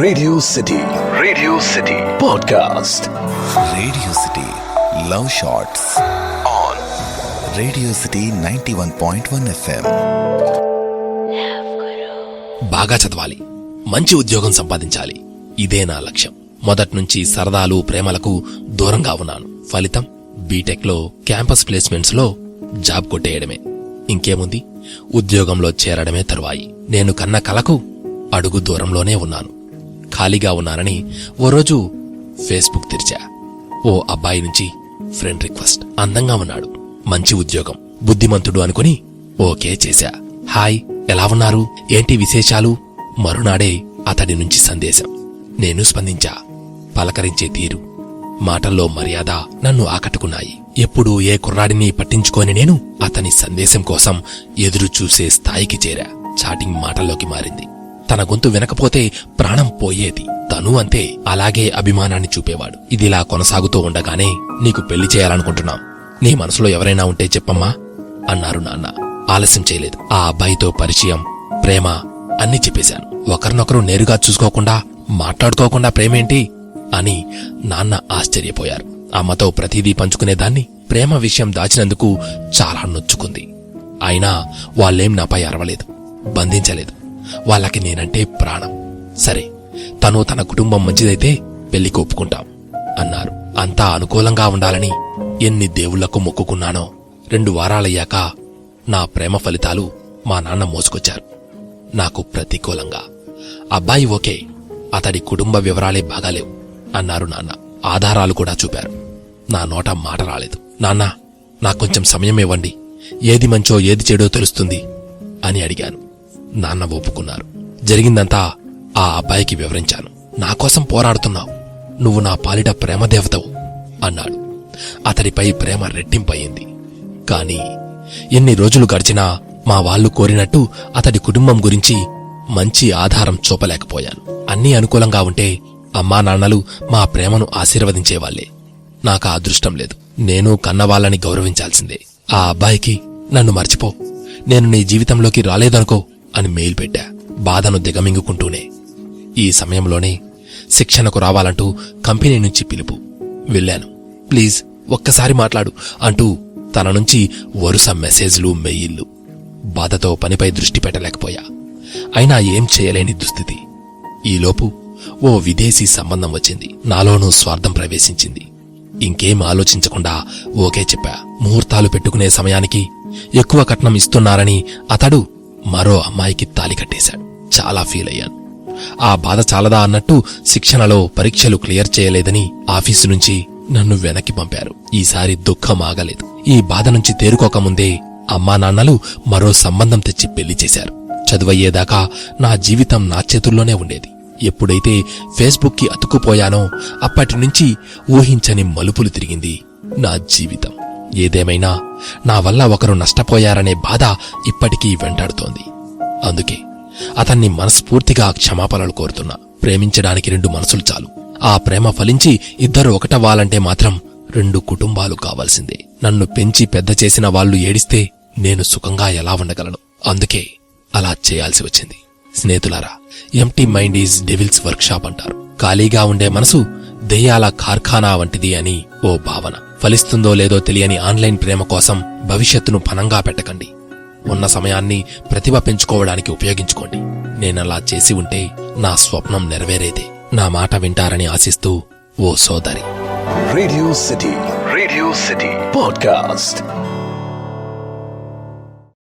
Radio City podcast. Radio City Love Shots on Radio City 91.1 FM. బాగా చదవాలి, మంచి ఉద్యోగం సంపాదించాలి, ఇదే నా లక్ష్యం. మొదట్నుంచి సరదాలు ప్రేమలకు దూరంగా ఉన్నాను. ఫలితం బీటెక్ లో క్యాంపస్ ప్లేస్మెంట్స్ లో జాబ్ కొట్టేయడమే. ఇంకేముంది, ఉద్యోగంలో చేరడమే తరువాయి. నేను కన్న కలకు అడుగు దూరంలోనే ఉన్నాను. ఖాళీగా ఉన్నానని ఓ రోజు ఫేస్బుక్ తెరిచా. ఓ అబ్బాయి నుంచి ఫ్రెండ్ రిక్వెస్ట్. అందంగా ఉన్నాడు, మంచి ఉద్యోగం, బుద్ధిమంతుడు అనుకుని ఓకే చేశా. హాయ్, ఎలా ఉన్నారు, ఏంటి విశేషాలు? మరునాడే అతడి నుంచి సందేశం. నేను స్పందించా. పలకరించే తీరు, మాటల్లో మర్యాద నన్ను ఆకట్టుకున్నాయి. ఎప్పుడు ఏ కుర్రాడిని పట్టించుకోని నేను అతని సందేశం కోసం ఎదురు చూసే స్థాయికి చేరా. చాటింగ్ మాటల్లోకి మారింది. తన గొంతు వినకపోతే ప్రాణం పోయేది. తను అంతే, అలాగే అభిమానాన్ని చూపేవాడు. ఇదిలా కొనసాగుతూ ఉండగానే, నీకు పెళ్లి చేయాలనుకుంటున్నాం, నీ మనసులో ఎవరైనా ఉంటే చెప్పమ్మా అన్నారు నాన్న. ఆలస్యం చేయలేదు. ఆ అబ్బాయితో పరిచయం, ప్రేమ అన్నీ చెప్పేశాను. ఒకరినొకరు నేరుగా చూసుకోకుండా, మాట్లాడుకోకుండా ప్రేమేంటి అని నాన్న ఆశ్చర్యపోయారు. అమ్మతో ప్రతిదీ పంచుకునేదాన్ని. ప్రేమ విషయం దాచినందుకు చాలా నొచ్చుకుంది. అయినా వాళ్ళేం నాపై అరవలేదు, బంధించలేదు. వాళ్ళకి నేనంటే ప్రాణం. సరే, తను తన కుటుంబం మంచిదైతే పెళ్లికి ఒప్పుకుంటాం అన్నారు. అంతా అనుకూలంగా ఉండాలని ఎన్ని దేవుళ్లకు మొక్కుకున్నానో. 2 వారాలయ్యాక నా ప్రేమ ఫలితాలు మా నాన్న మోసుకొచ్చారు నాకు ప్రతికూలంగా. అబ్బాయి ఓకే, అతడి కుటుంబ వివరాలే బాగాలేవు అన్నారు నాన్న. ఆధారాలు కూడా చూపారు. నా నోట మాట రాలేదు. నాన్న, నాకొంచెం సమయం ఇవ్వండి, ఏది మంచో ఏది చెడో తెలుస్తుంది అని అడిగాను. నాన్న ఒప్పుకున్నారు. జరిగిందంతా ఆ అబ్బాయికి వివరించాను. నాకోసం పోరాడుతున్నావు, నువ్వు నా పాలిట ప్రేమదేవతవు అన్నాడు. అతడిపై ప్రేమ రెట్టింపయింది. కాని ఎన్ని రోజులు గడిచినా మా వాళ్లు కోరినట్టు అతడి కుటుంబం గురించి మంచి ఆధారం చూపలేకపోయాను. అన్నీ అనుకూలంగా ఉంటే అమ్మా నాన్నలు మా ప్రేమను ఆశీర్వదించేవాళ్లే. నాకా అదృష్టం లేదు. నేను కన్నవాళ్లని గౌరవించాల్సిందే. ఆ అబ్బాయికి, నన్ను మర్చిపో, నేను నీ జీవితంలోకి రాలేదనుకో అని మెయిల్ పెట్టా, బాధను దిగమింగుకుంటూనే. ఈ సమయంలోనే శిక్షణకు రావాలంటూ కంపెనీ నుంచి పిలుపు. వెళ్ళాను. ప్లీజ్ ఒక్కసారి మాట్లాడు అంటూ తన నుంచి వరుస మెసేజ్లు, మెయిల్లు. బాధతో పనిపై దృష్టి పెట్టలేకపోయా. అయినా ఏం చేయలేని దుస్థితి. ఈలోపు ఓ విదేశీ సంబంధం వచ్చింది. నాలోనూ స్వార్థం ప్రవేశించింది. ఇంకేం ఆలోచించకుండా ఓకే చెప్పా. ముహూర్తాలు పెట్టుకునే సమయానికి ఎక్కువ కట్నం ఇస్తున్నారని అతడు మరో అమ్మాయికి తాళి కట్టేశాడు. చాలా ఫీల్ అయ్యాను. ఆ బాధ చాలదా అన్నట్టు శిక్షణలో పరీక్షలు క్లియర్ చేయలేదని ఆఫీసు నుంచి నన్ను వెనక్కి పంపారు. ఈసారి దుఃఖం ఆగలేదు. ఈ బాధ నుంచి తేరుకోకముందే అమ్మా నాన్నలు మరో సంబంధం తెచ్చి పెళ్లి చేశారు. చదువయ్యేదాకా నా జీవితం నా చేతుల్లోనే ఉండేది. ఎప్పుడైతే ఫేస్బుక్ కి అతుక్కుపోయానో అప్పటినుంచి ఊహించని మలుపులు తిరిగింది నా జీవితం. ఏదేమైనా నా వల్ల ఒకరు నష్టపోయారనే బాధ ఇప్పటికీ వెంటాడుతోంది. అందుకే అతన్ని మనస్ఫూర్తిగా క్షమాపణలు కోరుతున్నా. ప్రేమించడానికి 2 మనసులు చాలు. ఆ ప్రేమ ఫలించి ఇద్దరు ఒకటవ్వాలంటే మాత్రం 2 కుటుంబాలు కావాల్సిందే. నన్ను పెంచి పెద్ద చేసిన వాళ్లు ఏడిస్తే నేను సుఖంగా ఎలా ఉండగలను? అందుకే అలా చేయాల్సి వచ్చింది. స్నేహితులారా, empty mind is devils workshop అంటారు. ఖాళీగా ఉండే మనసు దెయ్యాల కార్ఖానా వంటిది అని ఓ భావన. ఫలిస్తుందో లేదో తెలియని ఆన్లైన్ ప్రేమ కోసం భవిష్యత్తును పనంగా పెట్టకండి. ఉన్న సమయాన్ని ప్రతిభ పెంచుకోవడానికి ఉపయోగించుకోండి. నేనలా చేసి ఉంటే నా స్వప్నం నెరవేరేదే. నా మాట వింటారని ఆశిస్తూ ఓ సోదరి. Radio City podcast.